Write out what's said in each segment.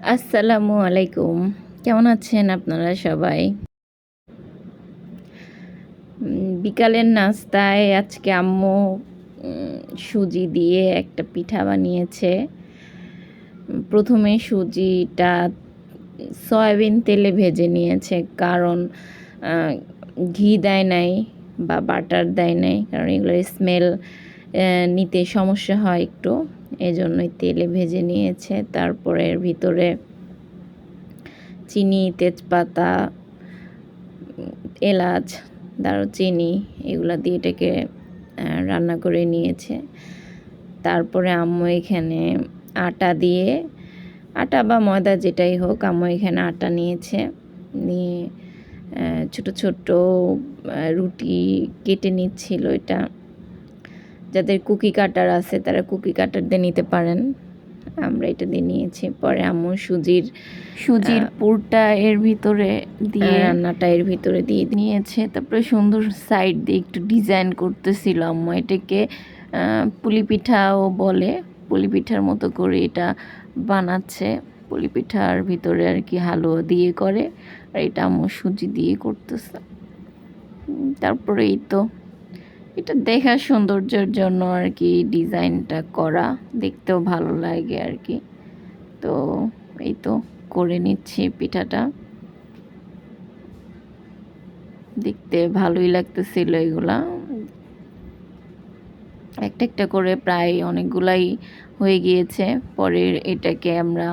আসসালামু আলাইকুম। কেমন আছেন আপনারা সবাই? বিকালের নাস্তায় আজকে আম্মু সুজি দিয়ে একটা পিঠা বানিয়েছে। প্রথমে সুজিটা সয়াবিন তেলে ভেজে নিয়েছে, কারণ ঘি দেয় নাই বা বাটার দেয় নাই, কারণ এগুলোর স্মেল নিতে সমস্যা হয় একটু, এজন্যই তেলে ভেজে নিয়েছে। তারপরে এর ভিতরে চিনি, তেজপাতা, এলাচ, দারুচিনি এগুলো দিয়ে এটাকে রান্না করে নিয়েছে। তারপরে আম্মু এখানে আটা দিয়ে, আটা বা ময়দা যেটাই হোক, আম্মু এখানে আটা নিয়েছে, নিয়ে ছোট ছোট রুটি কেটে নিচ্ছিল। এটা যাদের কুকি কাটার আছে তারা কুকি কাটার দিয়ে নিতে পারেন, আমরা এটা দিয়ে নিয়েছি। পরে আম্মু সুজির পুরটা এর ভিতরে দিয়ে রান্নাটা এর ভিতরে দিয়ে নিয়েছে। তারপরে সুন্দর সাইড দিয়ে একটু ডিজাইন করতেছিল আম্মু। এটাকে পুলি পিঠাও বলে, পুলি পিঠার মতো করে এটা বানাচ্ছে। পুলি পিঠার ভিতরে আর কি হালুয়া দিয়ে করে, আর এটা আম্মু সুজি দিয়ে করতেছে। তারপরে এই তো এটা দেখার সৌন্দর্যের জন্য আর কি ডিজাইনটা করা, দেখতেও ভালো লাগে আর কি। তো এই তো করে নিচ্ছি পিঠাটা, দেখতে ভালোই লাগতেছিল। এগুলা একটা একটা করে প্রায় অনেকগুলাই হয়ে গিয়েছে। পরে এটাকে আমরা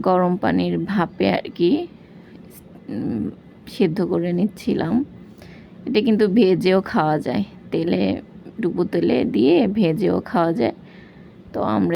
গরম পানির ভাপে আর কি সেদ্ধ করে নিচ্ছিলাম। এটা কিন্তু ভেজেও খাওয়া যায়, তেলে ডুবো তেলে দিয়ে ভেজেও খাওয়া যায়। তো আমরা